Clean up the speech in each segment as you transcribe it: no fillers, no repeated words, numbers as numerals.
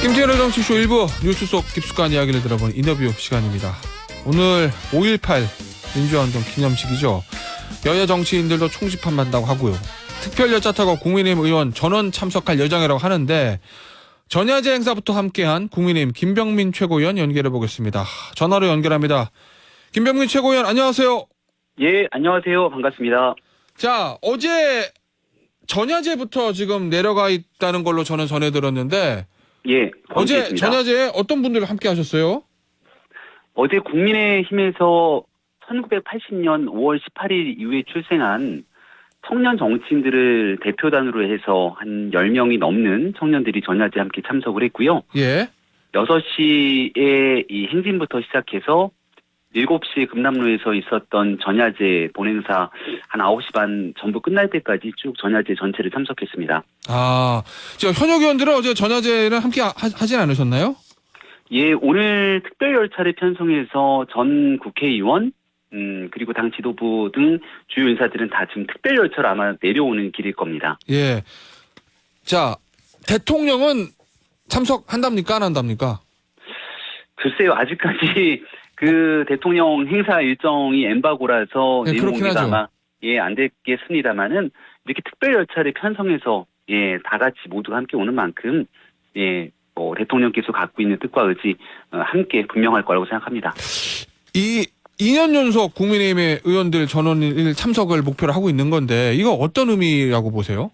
김태현의 정치쇼 1부 뉴스 속 깊숙한 이야기를 들어보는 인터뷰 시간입니다. 오늘 5.18 민주화운동 기념식이죠. 여야 정치인들도 총집합한다고 하고요. 특별 여차 타고 국민의힘 의원 전원 참석할 예정이라고 하는데 전야제 행사부터 함께한 국민의힘 김병민 최고위원 연결해 보겠습니다. 전화로 연결합니다. 김병민 최고위원 안녕하세요. 예, 안녕하세요. 반갑습니다. 자, 어제 전야제부터 지금 내려가 있다는 걸로 저는 전해 들었는데 예, 어제 포함되어 있습니다. 전야제에 어떤 분들 함께 하셨어요? 어제 국민의힘에서 1980년 5월 18일 이후에 출생한 청년 정치인들을 대표단으로 해서 한 10명이 넘는 청년들이 전야제에 함께 참석을 했고요. 예. 6시에 이 행진부터 시작해서 7시 금남로에서 있었던 전야제 본행사 한 9시 반 전부 끝날 때까지 쭉 전야제 전체를 참석했습니다. 아, 저 현역 의원들은 어제 전야제는 함께 하진 않으셨나요? 예, 오늘 특별 열차를 편성해서 전 국회의원, 그리고 당 지도부 등 주요 인사들은 다 지금 특별 열차로 아마 내려오는 길일 겁니다. 예. 자, 대통령은 참석한답니까? 안 한답니까? 글쎄요, 아직까지 그 대통령 행사 일정이 엠바고라서 네, 내용 그렇긴 공개가 하죠. 아마 안 됐겠습니다만은 이렇게 특별 열차를 편성해서 다 같이 모두가 함께 오는 만큼 뭐 대통령께서 갖고 있는 뜻과 의지 함께 분명할 거라고 생각합니다. 이 2년 연속 국민의힘의 의원들 전원 참석을 목표로 하고 있는 건데 이거 어떤 의미라고 보세요?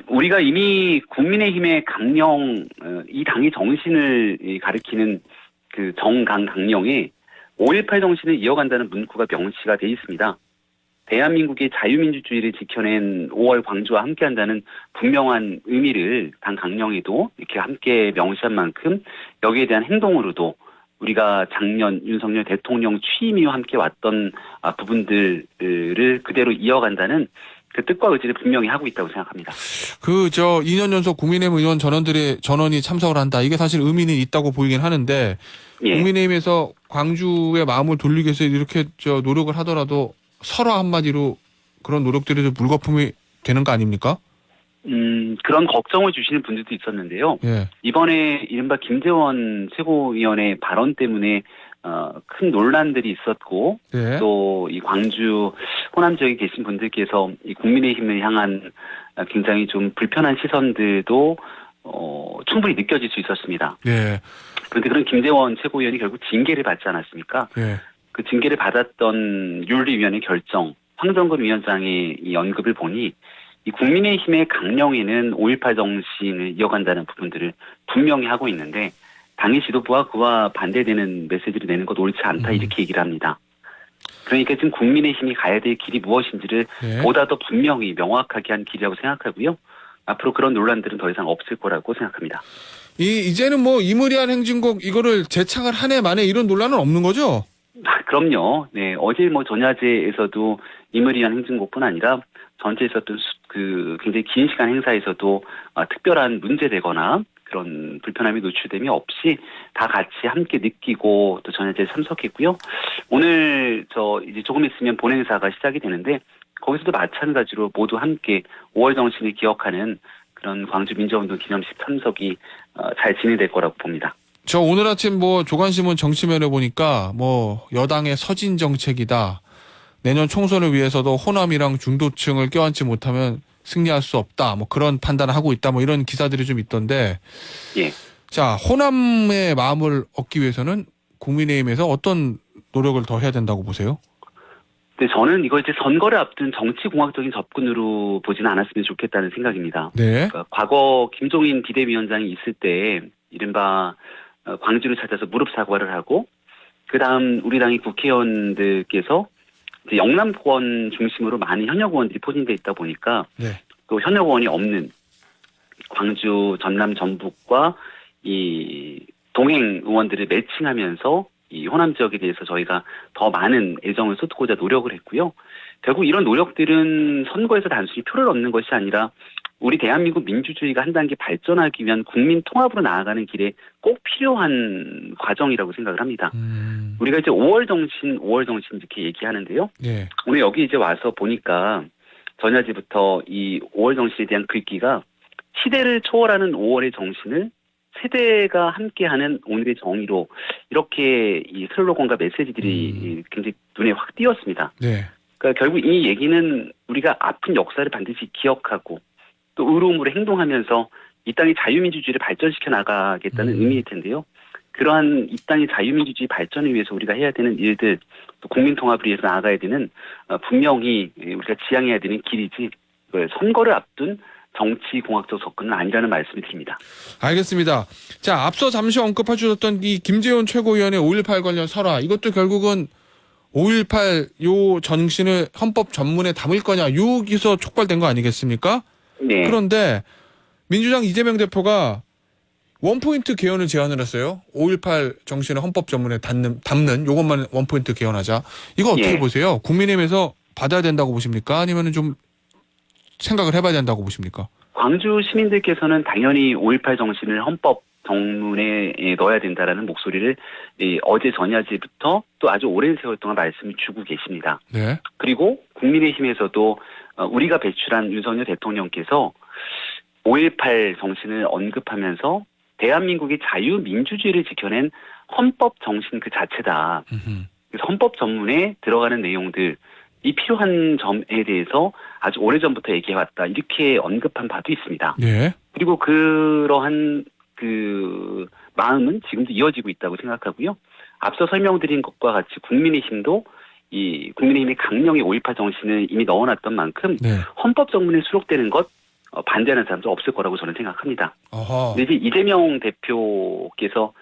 우리가 이미 국민의힘의 강령, 이 당의 정신을 가리키는 그 정강강령에 5.18 정신을 이어간다는 문구가 명시가 돼 있습니다. 대한민국의 자유민주주의를 지켜낸 5월 광주와 함께한다는 분명한 의미를 당 강령에도 이렇게 함께 명시한 만큼 여기에 대한 행동으로도 우리가 작년 윤석열 대통령 취임 이후 함께 왔던 부분들을 그대로 이어간다는 그 뜻과 의지를 분명히 하고 있다고 생각합니다. 2년 연속 국민의힘 의원 전원이 참석을 한다. 이게 사실 의미는 있다고 보이긴 하는데 예. 국민의힘에서 광주의 마음을 돌리기 위해서 이렇게 노력을 하더라도 설화 한마디로 그런 노력들이 좀 물거품이 되는 거 아닙니까? 그런 걱정을 주시는 분들도 있었는데요. 예. 이번에 이른바 김재원 최고위원의 발언 때문에 큰 논란들이 있었고 예. 또 이 광주 호남 지역에 계신 분들께서 이 국민의힘을 향한 굉장히 좀 불편한 시선들도 충분히 느껴질 수 있었습니다. 예. 그런데 그런 김재원 최고위원이 결국 징계를 받지 않았습니까? 예. 그 징계를 받았던 윤리위원회 결정, 황정근 위원장의 이 언급을 보니 이 국민의힘의 강령에는 5.18 정신을 이어간다는 부분들을 분명히 하고 있는데 당의 지도부와 그와 반대되는 메시지를 내는 것 옳지 않다 이렇게 얘기를 합니다. 그러니까 지금 국민의힘이 가야 될 길이 무엇인지를 예. 보다 더 분명히 명확하게 한 길이라고 생각하고요. 앞으로 그런 논란들은 더 이상 없을 거라고 생각합니다. 이제는 뭐 이무리한 행진곡 이거를 재창을 한 해 만에 이런 논란은 없는 거죠? 그럼요. 네, 어제 뭐 전야제에서도 이무리한 행진곡뿐 아니라 전체 있었던 그 굉장히 긴 시간 행사에서도 특별한 문제되거나 그런 불편함이 노출됨이 없이 다 같이 함께 느끼고 또 전야제에 참석했고요. 오늘 이제 조금 있으면 본행사가 시작이 되는데 거기서도 마찬가지로 모두 함께 5월 정신을 기억하는 그런 광주 민주화운동 기념식 참석이 잘 진행될 거라고 봅니다. 저 오늘 아침 조간신문 정치면에 보니까 여당의 서진 정책이다. 내년 총선을 위해서도 호남이랑 중도층을 껴안지 못하면 승리할 수 없다. 그런 판단을 하고 있다. 이런 기사들이 좀 있던데. 예. 자, 호남의 마음을 얻기 위해서는 국민의힘에서 어떤 노력을 더 해야 된다고 보세요? 네, 저는 이거 이제 선거를 앞둔 정치공학적인 접근으로 보지는 않았으면 좋겠다는 생각입니다. 네. 그러니까 과거 김종인 비대위원장이 있을 때 이른바 광주를 찾아서 무릎 사과를 하고 그다음 우리 당의 국회의원들께서 이제 영남권 중심으로 많은 현역 의원들이 포진돼 있다 보니까 네. 또 현역 의원이 없는 광주, 전남, 전북과 이 동행 의원들을 매칭하면서 이 호남 지역에 대해서 저희가 더 많은 애정을 쏟고자 노력을 했고요. 결국 이런 노력들은 선거에서 단순히 표를 얻는 것이 아니라 우리 대한민국 민주주의가 한 단계 발전하기 위한 국민 통합으로 나아가는 길에 꼭 필요한 과정이라고 생각을 합니다. 우리가 이제 5월 정신 이렇게 얘기하는데요. 예. 오늘 여기 이제 와서 보니까 전야제부터 이 5월 정신에 대한 글귀가 시대를 초월하는 5월의 정신을 세대가 함께하는 오늘의 정의로 이렇게 이 슬로건과 메시지들이 굉장히 눈에 확 띄었습니다. 네. 그러니까 결국 이 얘기는 우리가 아픈 역사를 반드시 기억하고 또 의로움으로 행동하면서 이 땅의 자유민주주의를 발전시켜 나가겠다는 의미일 텐데요. 그러한 이 땅의 자유민주주의 발전을 위해서 우리가 해야 되는 일들, 또 국민통합을 위해서 나아가야 되는 분명히 우리가 지향해야 되는 길이지 선거를 앞둔 정치공학적 접근은 아니라는 말씀을 드립니다. 알겠습니다. 자, 앞서 잠시 언급해 주셨던 이 김재원 최고위원의 5.18 관련 설화, 이것도 결국은 5.18 요 정신을 헌법 전문에 담을 거냐, 여기서 촉발된 거 아니겠습니까? 네. 그런데 민주당 이재명 대표가 원포인트 개헌을 제안을 했어요. 5.18 정신을 헌법 전문에 담는 요것만 원포인트 개헌하자. 이거 어떻게 예. 보세요? 국민의힘에서 받아야 된다고 보십니까? 아니면 좀 생각을 해봐야 된다고 보십니까? 광주 시민들께서는 당연히 5.18 정신을 헌법 정문에 넣어야 된다라는 목소리를 어제 전야제부터 또 아주 오랜 세월 동안 말씀을 주고 계십니다. 네. 그리고 국민의힘에서도 우리가 배출한 윤석열 대통령께서 5.18 정신을 언급하면서 대한민국의 자유민주주의를 지켜낸 헌법 정신 그 자체다. 그래서 헌법 전문에 들어가는 내용들, 이 필요한 점에 대해서 아주 오래전부터 얘기해왔다. 이렇게 언급한 바도 있습니다. 네. 그리고 그러한 그 마음은 지금도 이어지고 있다고 생각하고요. 앞서 설명드린 것과 같이 국민의힘도 이 국민의힘의 강령의 5.18 정신을 이미 넣어놨던 만큼 네. 헌법 정문에 수록되는 것 반대하는 사람도 없을 거라고 저는 생각합니다. 어허. 근데 이제 이재명 대표께서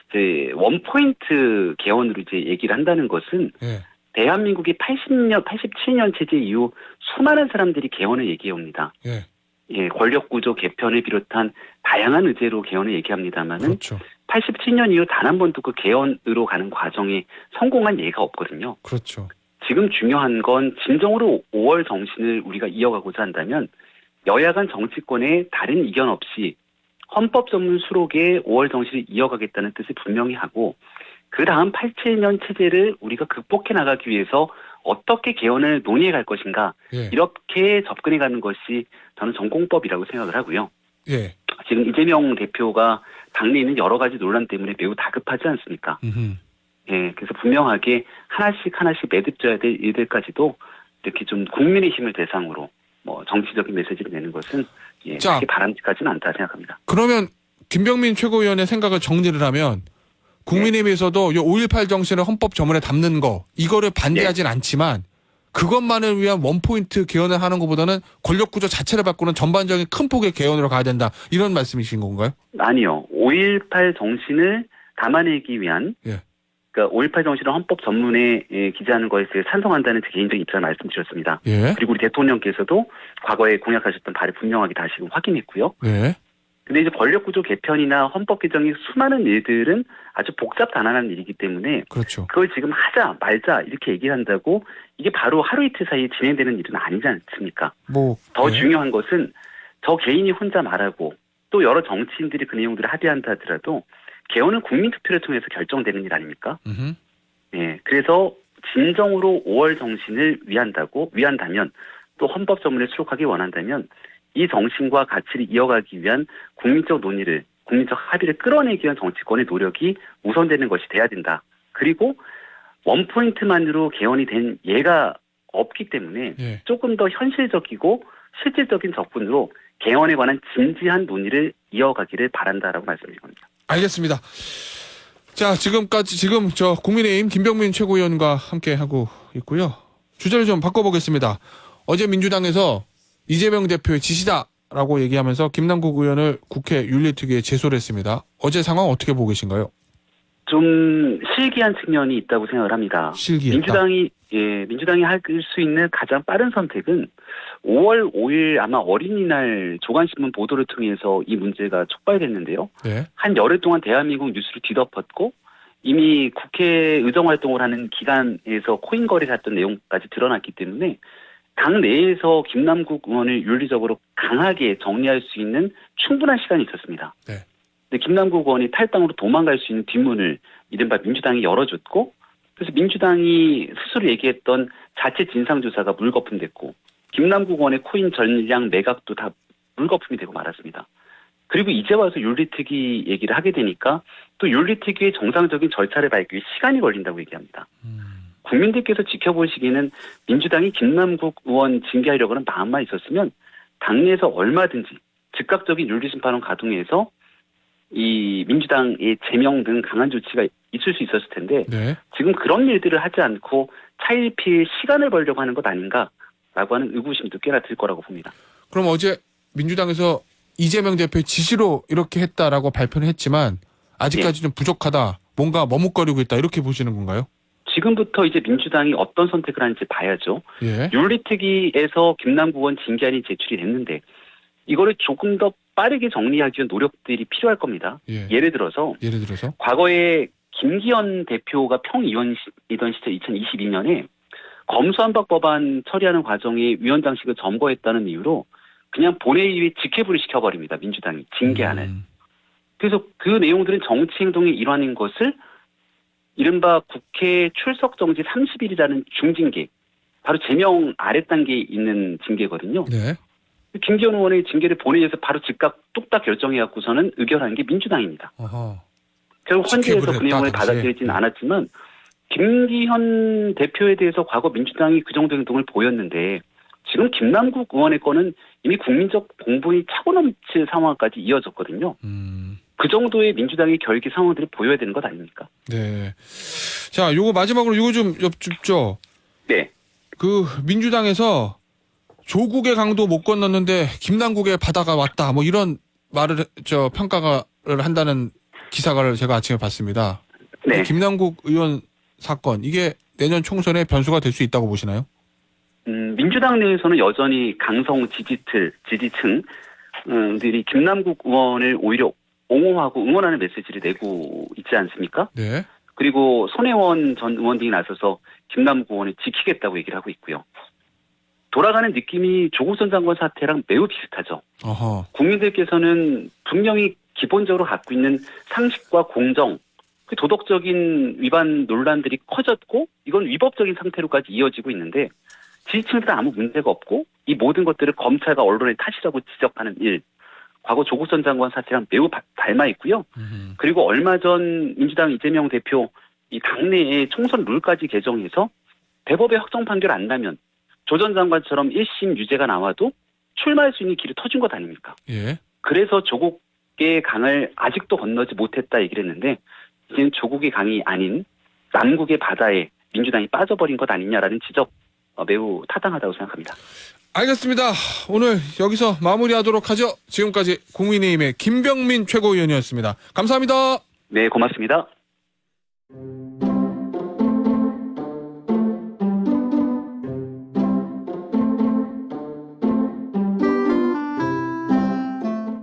이제 원포인트 개헌으로 이제 얘기를 한다는 것은 네. 대한민국이 87년 체제 이후 수많은 사람들이 개헌을 얘기해옵니다. 예. 예, 권력구조 개편을 비롯한 다양한 의제로 개헌을 얘기합니다만은 그렇죠. 87년 이후 단 한 번도 그 개헌으로 가는 과정에 성공한 예가 없거든요. 그렇죠. 지금 중요한 건 진정으로 5월 정신을 우리가 이어가고자 한다면 여야 간 정치권의 다른 이견 없이 헌법 전문 수록에 5월 정신을 이어가겠다는 뜻을 분명히 하고 그 다음 87년 체제를 우리가 극복해 나가기 위해서 어떻게 개헌을 논의해 갈 것인가 예. 이렇게 접근해 가는 것이 저는 전공법이라고 생각을 하고요. 예. 지금 이재명 대표가 당내에 있는 여러 가지 논란 때문에 매우 다급하지 않습니까? 예, 그래서 분명하게 하나씩 매듭져야 될 일들까지도 이렇게 좀 국민의힘을 대상으로 뭐 정치적인 메시지를 내는 것은 예, 자. 그렇게 바람직하지는 않다 생각합니다. 그러면 김병민 최고위원의 생각을 정리를 하면 국민의힘에서도 이 5.18 정신을 헌법 전문에 담는 거 이거를 반대하진 않지만 그것만을 위한 원포인트 개헌을 하는 것보다는 권력구조 자체를 바꾸는 전반적인 큰 폭의 개헌으로 가야 된다. 이런 말씀이신 건가요? 아니요. 5.18 정신을 담아내기 위한 예. 그러니까 5.18 정신을 헌법 전문에 기재하는 것에 찬성한다는 제 개인적인 입장을 말씀드렸습니다. 예. 그리고 우리 대통령께서도 과거에 공약하셨던 바를 분명하게 다시금 확인했고요. 예. 근데 이제 권력구조 개편이나 헌법 개정의 수많은 일들은 아주 복잡 단안한 일이기 때문에 그렇죠. 그걸 지금 하자 말자 이렇게 얘기를 한다고 이게 바로 하루 이틀 사이에 진행되는 일은 아니지 않습니까? 뭐 더 예. 중요한 것은 저 개인이 혼자 말하고 또 여러 정치인들이 그 내용들을 합의한다 하더라도 개헌은 국민투표를 통해서 결정되는 일 아닙니까? 예, 그래서 진정으로 5월 정신을 위한다면 또 헌법 전문에 수록하기 원한다면 이 정신과 가치를 이어가기 위한 국민적 논의를 국민적 합의를 끌어내기 위한 정치권의 노력이 우선되는 것이 돼야 된다. 그리고 원포인트만으로 개헌이 된 예가 없기 때문에 예. 조금 더 현실적이고 실질적인 접근으로 개헌에 관한 진지한 논의를 이어가기를 바란다라고 말씀드린 겁니다. 알겠습니다. 자, 지금 저 국민의힘 김병민 최고위원과 함께 하고 있고요. 주제를 좀 바꿔보겠습니다. 어제 민주당에서 이재명 대표의 지시다라고 얘기하면서 김남국 의원을 국회 윤리특위에 제소를 했습니다. 어제 상황 어떻게 보고 계신가요? 좀 실기한 측면이 있다고 생각을 합니다. 실기했다. 민주당이 할 수 있는 가장 빠른 선택은 5월 5일 아마 어린이날 조간신문 보도를 통해서 이 문제가 촉발됐는데요. 네. 한 열흘 동안 대한민국 뉴스를 뒤덮었고 이미 국회 의정활동을 하는 기간에서 코인 거래를 했던 내용까지 드러났기 때문에 당 내에서 김남국 의원을 윤리적으로 강하게 정리할 수 있는 충분한 시간이 있었습니다. 네. 근데 김남국 의원이 탈당으로 도망갈 수 있는 뒷문을 이른바 민주당이 열어줬고 그래서 민주당이 스스로 얘기했던 자체 진상조사가 물거품됐고 김남국 의원의 코인 전량 매각도 다 물거품이 되고 말았습니다. 그리고 이제 와서 윤리특위 얘기를 하게 되니까 또 윤리특위의 정상적인 절차를 밟기 위해 시간이 걸린다고 얘기합니다. 국민들께서 지켜보시기에는 민주당이 김남국 의원 징계하려고 하는 마음만 있었으면 당내에서 얼마든지 즉각적인 윤리심판원 가동해서 이 민주당의 제명 등 강한 조치가 있을 수 있었을 텐데 네. 지금 그런 일들을 하지 않고 차일피일 시간을 벌려고 하는 것 아닌가라고 하는 의구심도 꽤나 들 거라고 봅니다. 그럼 어제 민주당에서 이재명 대표의 지시로 이렇게 했다라고 발표는 했지만 아직까지는 부족하다. 뭔가 머뭇거리고 있다. 이렇게 보시는 건가요? 지금부터 이제 민주당이 어떤 선택을 하는지 봐야죠. 예. 윤리특위에서 김남국 의원 징계안이 제출이 됐는데 이거를 조금 더 빠르게 정리하기 위한 노력들이 필요할 겁니다. 예. 예를 들어서 과거에 김기현 대표가 평의원이던 시절 2022년에 검수완박 법안 처리하는 과정에 위원장직을 점거했다는 이유로 그냥 본회의에 직회부를 시켜버립니다. 민주당이 징계안을. 그래서 그 내용들은 정치행동의 일환인 것을 이른바 국회 출석 정지 30일이라는 중징계, 바로 제명 아래 단계에 있는 징계거든요. 네. 김기현 의원의 징계를 본회의에서 바로 즉각 뚝딱 결정해갖고서는 의결하는 게 민주당입니다. 어허. 결국 헌재에서 그 내용을 다시. 받아들이지는 않았지만 김기현 대표에 대해서 과거 민주당이 그 정도 행동을 보였는데 지금 김남국 의원의 건은 이미 국민적 공분이 차고 넘칠 상황까지 이어졌거든요. 그 정도의 민주당의 결기 상황들을 보여야 되는 것 아닙니까? 네. 자, 요거 마지막으로 요거 좀 여쭙죠. 네. 그 민주당에서 조국의 강도 못 건넜는데 김남국의 바다가 왔다. 뭐 이런 말을 평가를 한다는 기사를 제가 아침에 봤습니다. 네. 김남국 의원 사건 이게 내년 총선에 변수가 될 수 있다고 보시나요? 민주당 내에서는 여전히 강성 지지층들이 김남국 의원을 오히려 옹호하고 응원하는 메시지를 내고 있지 않습니까? 네. 그리고 손혜원 전 의원 등이 나서서 김남국 의원을 지키겠다고 얘기를 하고 있고요. 돌아가는 느낌이 조국 전 장관 사태랑 매우 비슷하죠. 어허. 국민들께서는 분명히 기본적으로 갖고 있는 상식과 공정, 그 도덕적인 위반 논란들이 커졌고 이건 위법적인 상태로까지 이어지고 있는데 지지층들은 아무 문제가 없고 이 모든 것들을 검찰과 언론의 탓이라고 지적하는 일, 과거 조국 전 장관 사태랑 매우 닮아 있고요. 그리고 얼마 전 민주당 이재명 대표 이 당내에 총선 룰까지 개정해서 대법의 확정 판결 안 나면 조 전 장관처럼 1심 유죄가 나와도 출마할 수 있는 길이 터진 것 아닙니까? 예. 그래서 조국의 강을 아직도 건너지 못했다 얘기를 했는데 이제는 조국의 강이 아닌 남국의 바다에 민주당이 빠져버린 것 아니냐라는 지적 매우 타당하다고 생각합니다. 알겠습니다. 오늘 여기서 마무리하도록 하죠. 지금까지 국민의힘의 김병민 최고위원이었습니다. 감사합니다. 네, 고맙습니다.